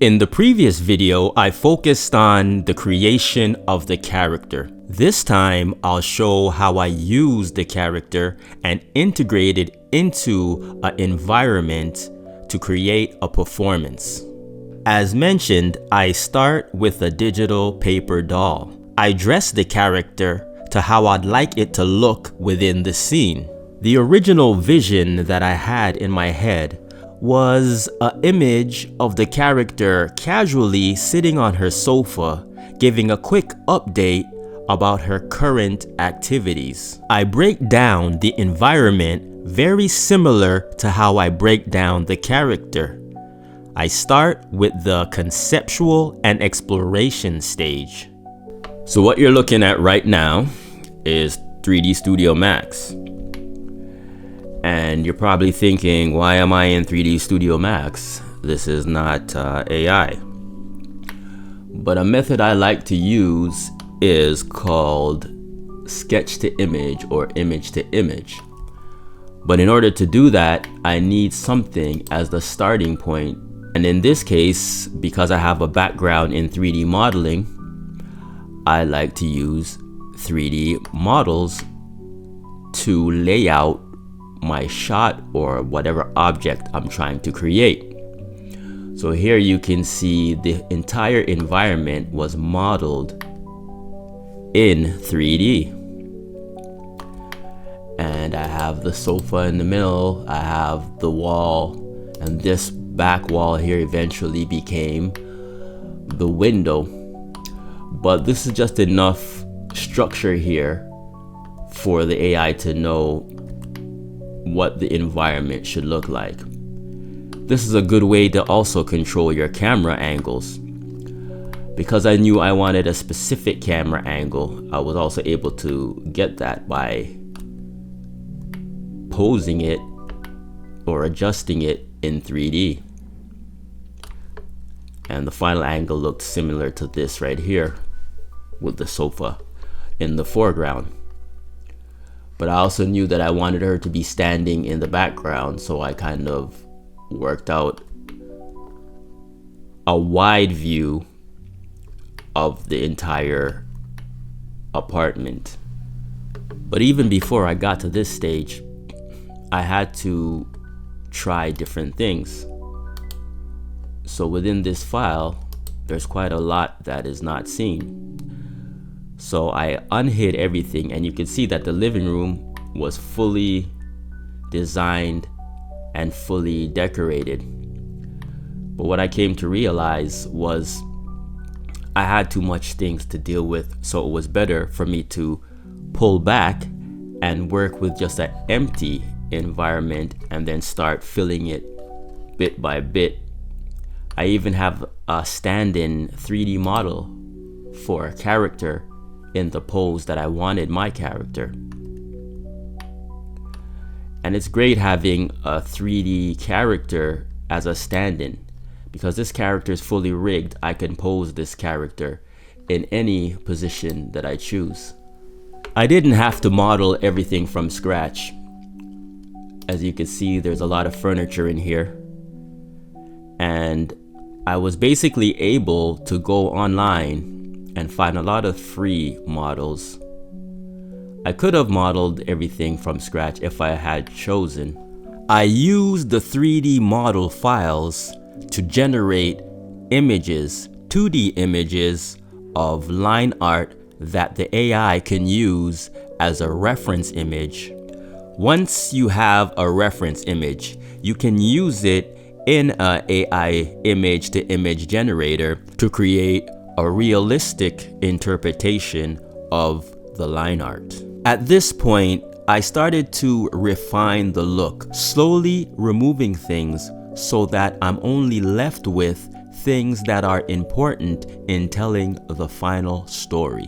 In the previous video, I focused on the creation of the character. This time, I'll show how I use the character and integrate it into an environment to create a performance. As mentioned, I start with a digital paper doll. I dress the character to how I'd like it to look within the scene. The original vision that I had in my head was an image of the character casually sitting on her sofa, giving a quick update about her current activities. I break down the environment very similar to how I break down the character. I start with the conceptual and exploration stage. So what you're looking at right now is 3D Studio Max. And you're probably thinking, why am I in 3D Studio Max? This is not AI. But a method I like to use is called sketch to image or image to image. But in order to do that, I need something as the starting point. And in this case, because I have a background in 3D modeling, I like to use 3D models to lay out my shot or whatever object I'm trying to create. So here you can see the entire environment was modeled in 3D. And I have the sofa in the middle, I have the wall, and this back wall here eventually became the window. But this is just enough structure here for the AI to know what the environment should look like. This is a good way to also control your camera angles. Because I knew I wanted a specific camera angle, I was also able to get that by posing it or adjusting it in 3D. And the final angle looked similar to this right here with the sofa in the foreground. But I also knew that I wanted her to be standing in the background, so I kind of worked out a wide view of the entire apartment. But even before I got to this stage, I had to try different things. So within this file, there's quite a lot that is not seen. So I unhid everything, and you can see that the living room was fully designed and fully decorated. But what I came to realize was I had too much things to deal with, so it was better for me to pull back and work with just an empty environment and then start filling it bit by bit. I even have a stand-in 3D model for a character in the pose that I wanted my character. And it's great having a 3D character as a stand-in, because this character is fully rigged. I can pose this character in any position that I choose. I didn't have to model everything from scratch. As you can see, there's a lot of furniture in here. And I was basically able to go online and find a lot of free models. I could have modeled everything from scratch if I had chosen. I used the 3D model files to generate images, 2D images of line art that the AI can use as a reference image. Once you have a reference image, you can use it in an AI image to image generator to create a realistic interpretation of the line art. At this point, I started to refine the look, slowly removing things so that I'm only left with things that are important in telling the final story.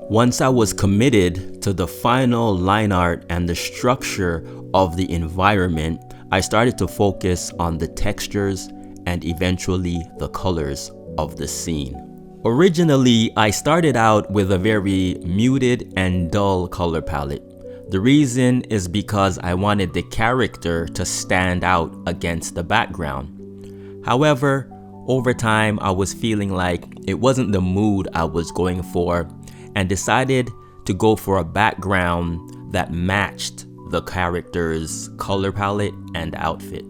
Once I was committed to the final line art and the structure of the environment, I started to focus on the textures and eventually the colors of the scene. Originally, I started out with a very muted and dull color palette. The reason is because I wanted the character to stand out against the background. However, Over time, I was feeling like it wasn't the mood I was going for and decided to go for a background that matched the character's color palette and outfit.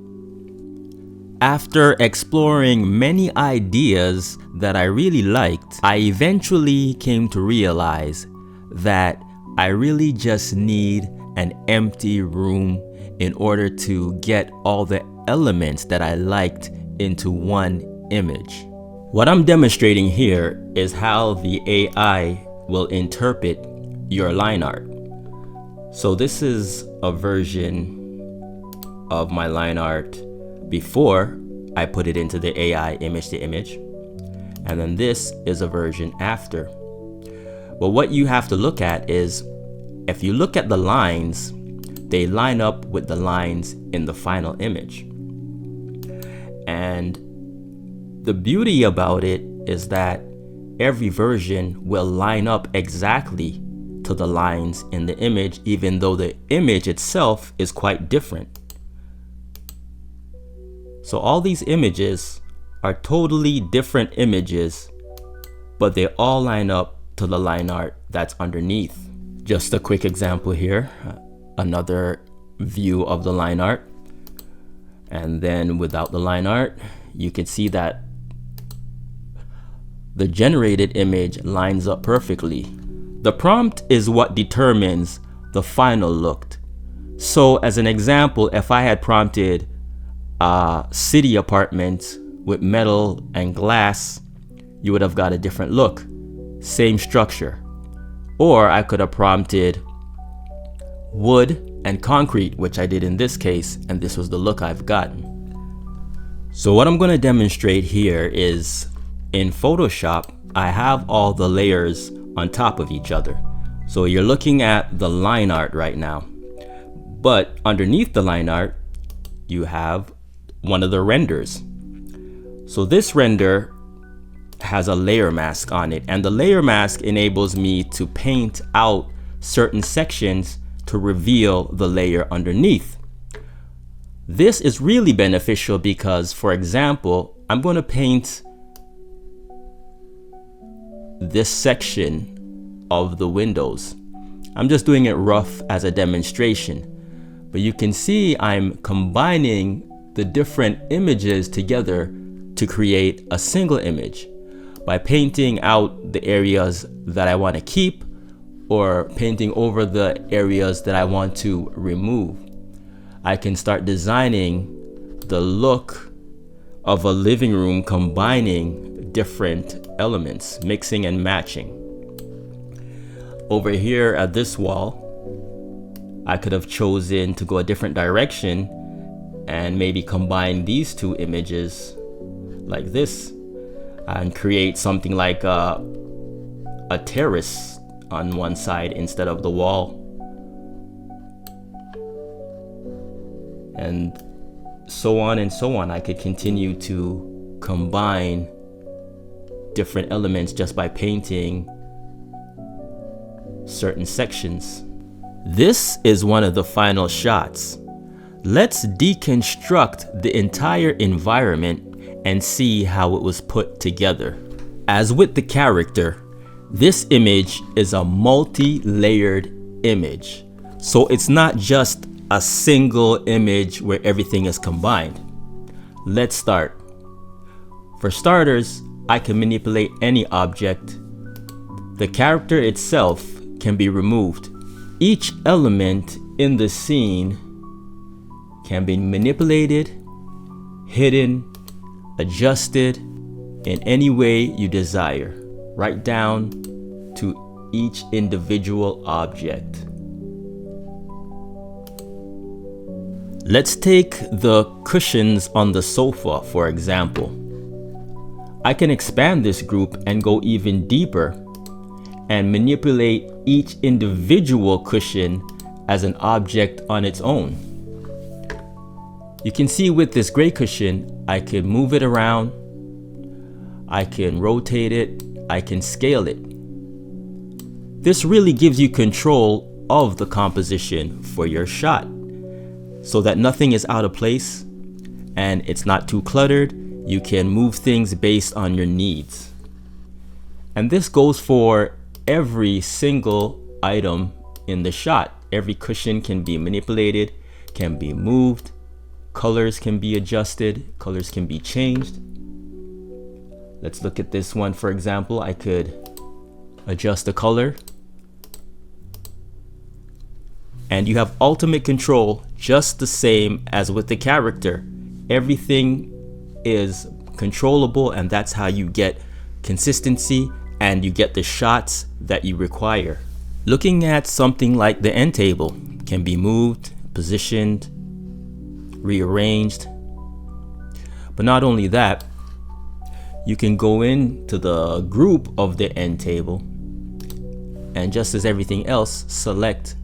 After exploring many ideas that I really liked, I eventually came to realize that I really just need an empty room in order to get all the elements that I liked into one image. What I'm demonstrating here is how the AI will interpret your line art. So this is a version of my line art before I put it into the AI image to image, and then this is a version after. But what you have to look at is, if you look at the lines, they line up with the lines in the final image. And the beauty about it is that every version will line up exactly to the lines in the image, even though the image itself is quite different. So all these images are totally different images, but they all line up to the line art that's underneath. Just a quick example here, another view of the line art. And then without the line art, you can see that the generated image lines up perfectly. The prompt is what determines the final look. So as an example, if I had prompted a city apartment with metal and glass, you would have got a different look, same structure. Or I could have prompted wood and concrete, which I did in this case, and this was the look I've gotten. So what I'm going to demonstrate here is, in Photoshop, I have all the layers on top of each other. So you're looking at the line art right now, but underneath the line art, you have one of the renders. So this render has a layer mask on it, and the layer mask enables me to paint out certain sections to reveal the layer underneath. This is really beneficial because, for example, I'm going to paint this section of the windows. I'm just doing it rough as a demonstration, but you can see I'm combining the different images together to create a single image by painting out the areas that I want to keep or painting over the areas that I want to remove. I can start designing the look of a living room, combining different elements, mixing and matching. Over here at this wall, I could have chosen to go a different direction and maybe combine these two images like this and create something like a terrace on one side instead of the wall. And so on and so on. I could continue to combine different elements just by painting certain sections. This is one of the final shots. Let's deconstruct the entire environment and see how it was put together. As with the character, this image is a multi-layered image. So it's not just a single image where everything is combined. Let's start. For starters, I can manipulate any object. The character itself can be removed. Each element in the scene can be manipulated, hidden, adjusted in any way you desire, right down to each individual object. Let's take the cushions on the sofa, for example. I can expand this group and go even deeper and manipulate each individual cushion as an object on its own. You can see with this gray cushion, I can move it around, I can rotate it, I can scale it. This really gives you control of the composition for your shot so that nothing is out of place and it's not too cluttered You can move things based on your needs. And this goes for every single item in the shot. Every cushion can be manipulated, can be moved, colors can be adjusted, colors can be changed. Let's look at this one, for example. I could adjust the color. And you have ultimate control, just the same as with the character. Everything is controllable, and that's how you get consistency and you get the shots that you require. Looking at something like the end table, can be moved, positioned, rearranged. But not only that, you can go into the group of the end table and, just as everything else, select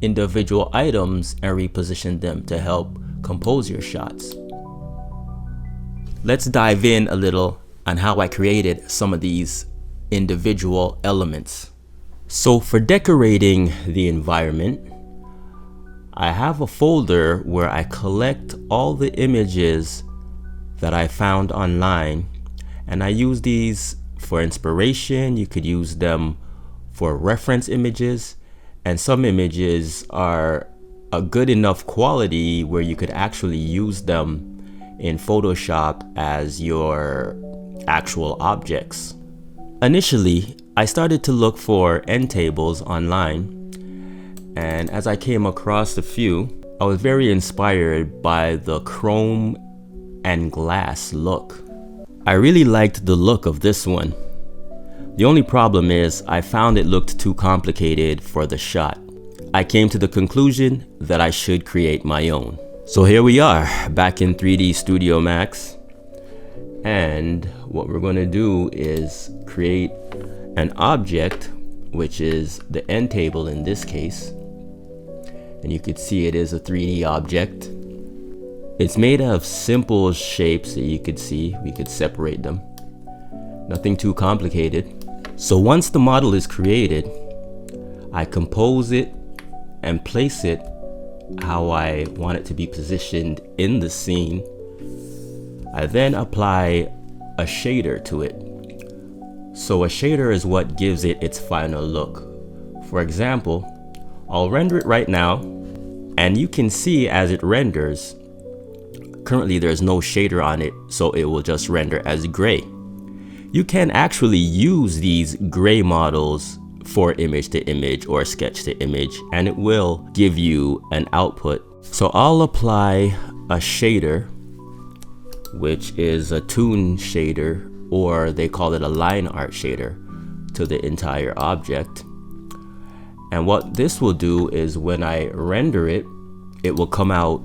individual items and reposition them to help compose your shots. Let's dive in a little on how I created some of these individual elements. So for decorating the environment, I have a folder where I collect all the images that I found online, and I use these for inspiration. You could use them for reference images, and some images are a good enough quality where you could actually use them in Photoshop as your actual objects. Initially, I started to look for end tables online, and as I came across a few, I was very inspired by the chrome and glass look. I really liked the look of this one. The only problem is I found it looked too complicated for the shot. I came to the conclusion that I should create my own. So here we are, back in 3D Studio Max. And what we're going to do is create an object, which is the end table in this case. And you could see it is a 3D object. It's made of simple shapes that you could see. We could separate them. Nothing too complicated. So once the model is created, I compose it and place it how I want it to be positioned in the scene. I then apply a shader to it. So a shader is what gives it its final look. For example, I'll render it right now, and you can see as it renders, currently there's no shader on it, so it will just render as gray. You can actually use these gray models for image to image or sketch to image, and it will give you an output. So I'll apply a shader, which is a toon shader, or they call it a line art shader, to the entire object. And what this will do is when I render it, it will come out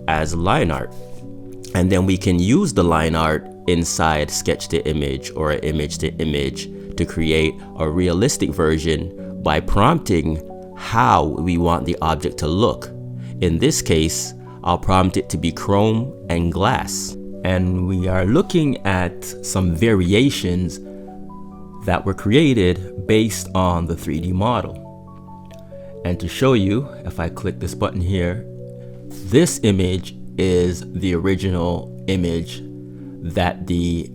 as line art. And then we can use the line art inside sketch to image or image to image to create a realistic version by prompting how we want the object to look. In this case, I'll prompt it to be chrome and glass. And we are looking at some variations that were created based on the 3D model. And to show you, if I click this button here, this image is the original image that the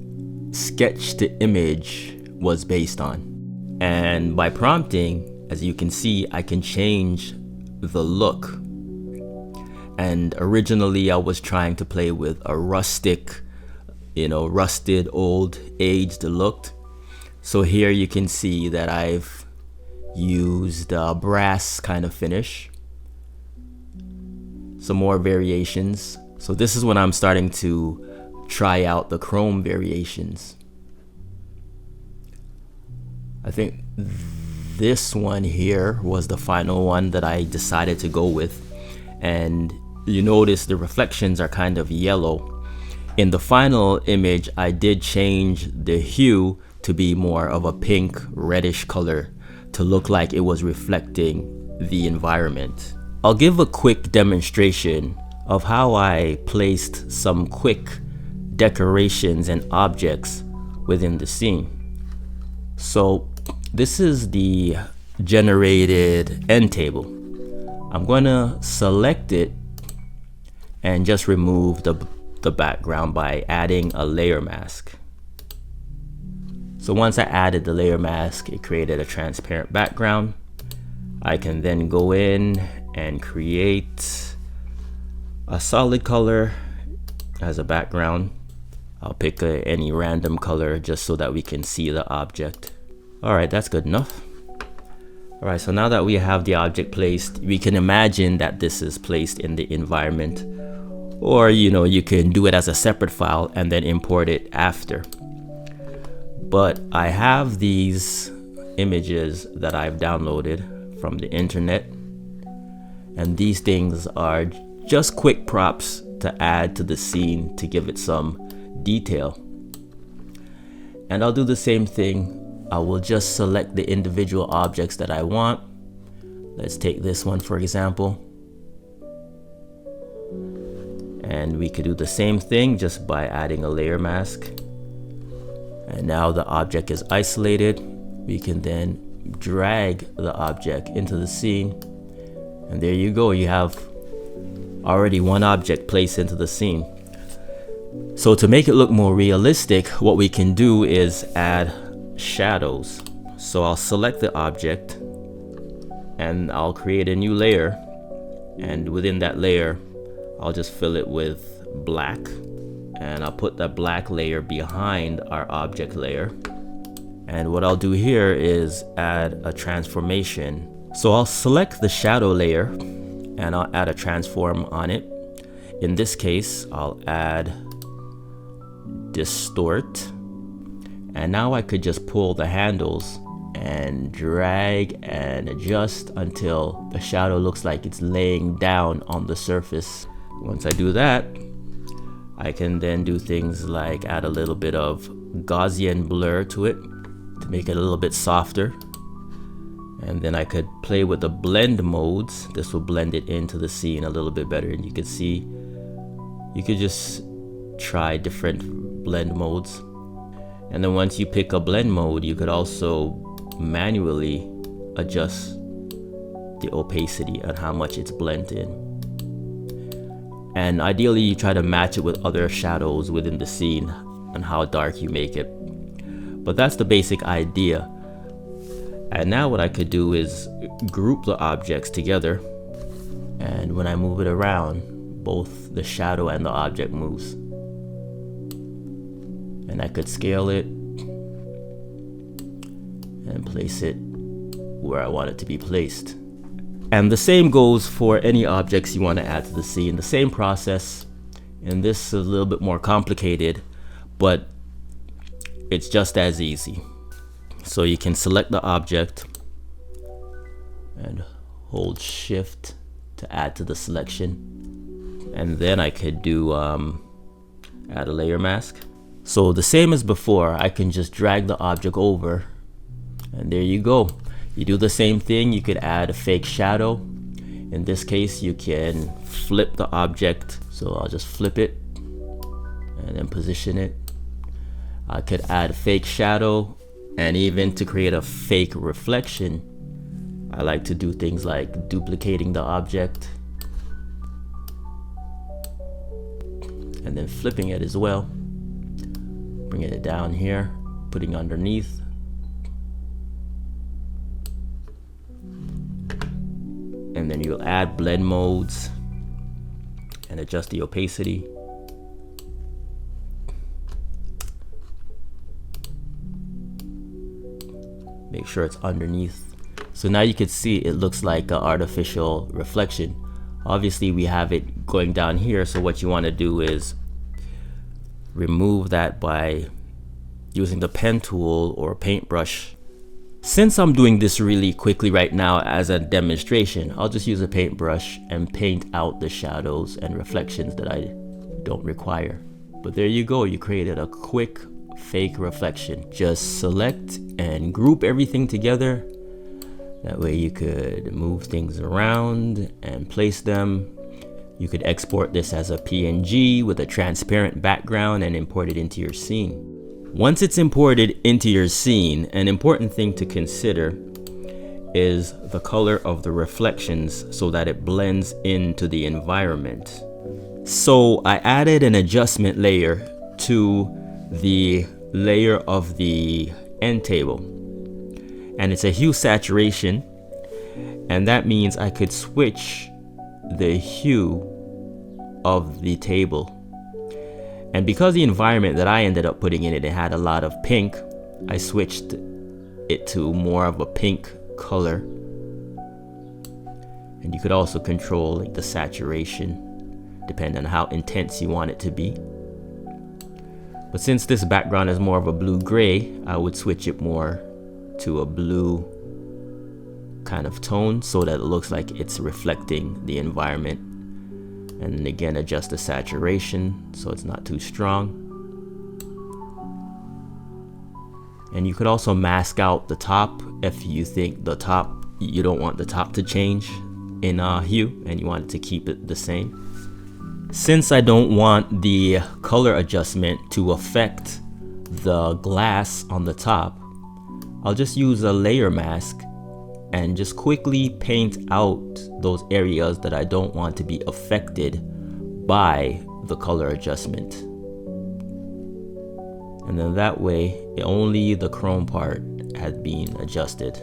sketch to image was based on. And by prompting, as you can see, I can change the look. And originally I was trying to play with a rustic, rusted, old, aged look. So here you can see that I've used a brass kind of finish. Some more variations. So this is when I'm starting to try out the chrome variations. I think this one here was the final one that I decided to go with. And you notice the reflections are kind of yellow. In the final image, I did change the hue to be more of a pink reddish color to look like it was reflecting the environment. I'll give a quick demonstration of how I placed some quick decorations and objects within the scene. So this is the generated end table. I'm going to select it and just remove the the background by adding a layer mask. So once I added the layer mask, it created a transparent background. I can then go in and create a solid color as a background. I'll pick any random color just so that we can see the object. All right, that's good enough. All right, so now that we have the object placed, we can imagine that this is placed in the environment, or you can do it as a separate file and then import it after. But I have these images that I've downloaded from the internet, and these things are just quick props to add to the scene to give it some detail. And I'll do the same thing. I will just select the individual objects that I want. Let's take this one for example. And we could do the same thing just by adding a layer mask. And now the object is isolated. We can then drag the object into the scene. And there you go. You have already one object placed into the scene. So to make it look more realistic, what we can do is add shadows. So I'll select the object and I'll create a new layer. And within that layer, I'll just fill it with black. And I'll put that black layer behind our object layer. And what I'll do here is add a transformation. So I'll select the shadow layer and I'll add a transform on it. In this case, I'll add distort. And now I could just pull the handles and drag and adjust until the shadow looks like it's laying down on the surface. Once I do that, I can then do things like add a little bit of Gaussian blur to it to make it a little bit softer. And then I could play with the blend modes. This will blend it into the scene a little bit better. And you can see, you could just try different blend modes. And then once you pick a blend mode, you could also manually adjust the opacity and how much it's blended in. And ideally you try to match it with other shadows within the scene and how dark you make it. But that's the basic idea. And now what I could do is group the objects together. And when I move it around, both the shadow and the object moves. And I could scale it and place it where I want it to be placed. And the same goes for any objects you want to add to the scene. The same process. And this is a little bit more complicated, but it's just as easy. So you can select the object and hold shift to add to the selection. And then I could do add a layer mask. So the same as before, I can just drag the object over and there you go. You do the same thing. You could add a fake shadow. In this case, you can flip the object. So I'll just flip it and then position it. I could add a fake shadow, and even to create a fake reflection, I like to do things like duplicating the object and then flipping it as well. Bringing it down here, putting underneath. And then you'll add blend modes and adjust the opacity. Make sure it's underneath. So now you can see it looks like an artificial reflection. Obviously we have it going down here, so what you want to do is remove that by using the pen tool or paintbrush. Since I'm doing this really quickly right now as a demonstration, I'll just use a paintbrush and paint out the shadows and reflections that I don't require. But there you go, you created a quick fake reflection. Just select and group everything together. That way you could move things around and place them. You could export this as a PNG with a transparent background and import it into your scene. Once it's imported into your scene, an important thing to consider is the color of the reflections so that it blends into the environment. So I added an adjustment layer to the layer of the end table, and it's a hue saturation, and that means I could switch the hue of the table. And because the environment that I ended up putting in it had a lot of pink, I switched it to more of a pink color. And you could also control like the saturation depending on how intense you want it to be. But since this background is more of a blue-gray, I would switch it more to a blue kind of tone so that it looks like it's reflecting the environment. And then again, adjust the saturation so it's not too strong. And you could also mask out the top if you think you don't want the top to change in hue and you want it to keep it the same. Since I don't want the color adjustment to affect the glass on the top, I'll just use a layer mask and just quickly paint out those areas that I don't want to be affected by the color adjustment. And then that way, only the chrome part has been adjusted.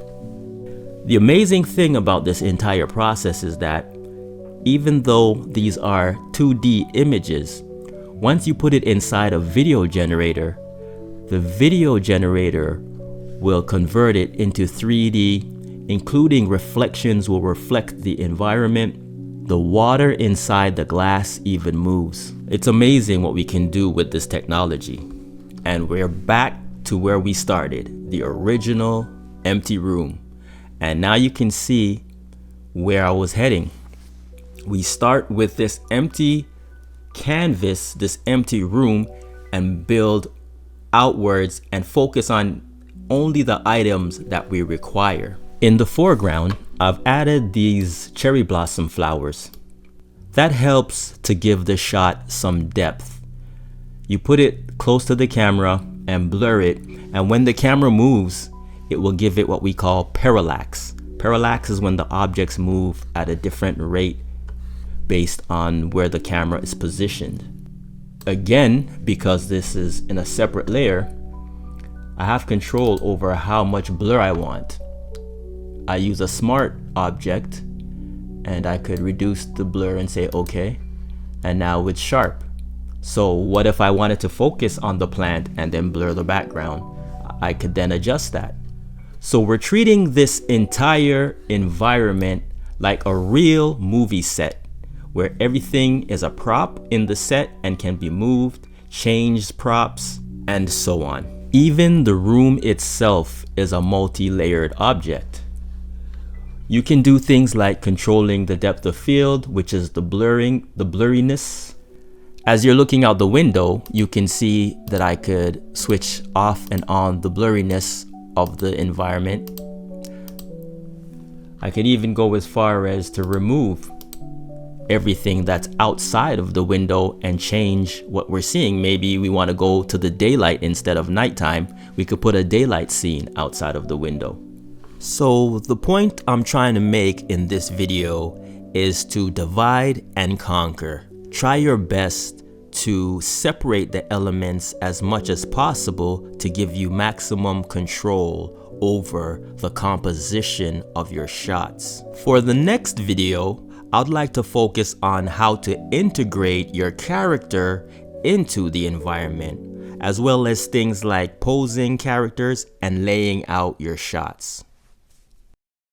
The amazing thing about this entire process is that even though these are 2D images, once you put it inside a video generator, the video generator will convert it into 3D, including reflections will reflect the environment. The water inside the glass even moves. It's amazing what we can do with this technology. And we're back to where we started, the original empty room. And now you can see where I was heading. We start with this empty canvas, this empty room, and build outwards and focus on only the items that we require. In the foreground, I've added these cherry blossom flowers. That helps to give the shot some depth. You put it close to the camera and blur it, and when the camera moves, it will give it what we call parallax. Parallax is when the objects move at a different rate based on where the camera is positioned. Again, because this is in a separate layer, I have control over how much blur I want. I use a smart object and I could reduce the blur and say okay, and now it's sharp. So what if I wanted to focus on the plant and then blur the background? I could then adjust that. So we're treating this entire environment like a real movie set, where everything is a prop in the set and can be moved, changed props, and so on. Even the room itself is a multi-layered object. You can do things like controlling the depth of field, which is the blurriness. As you're looking out the window, you can see that I could switch off and on the blurriness of the environment. I could even go as far as to remove everything that's outside of the window and change what we're seeing. Maybe we want to go to the daylight instead of nighttime. We could put a daylight scene outside of the window. So the point I'm trying to make in this video is to divide and conquer. Try your best to separate the elements as much as possible to give you maximum control over the composition of your shots. For the next video, I'd like to focus on how to integrate your character into the environment, as well as things like posing characters and laying out your shots.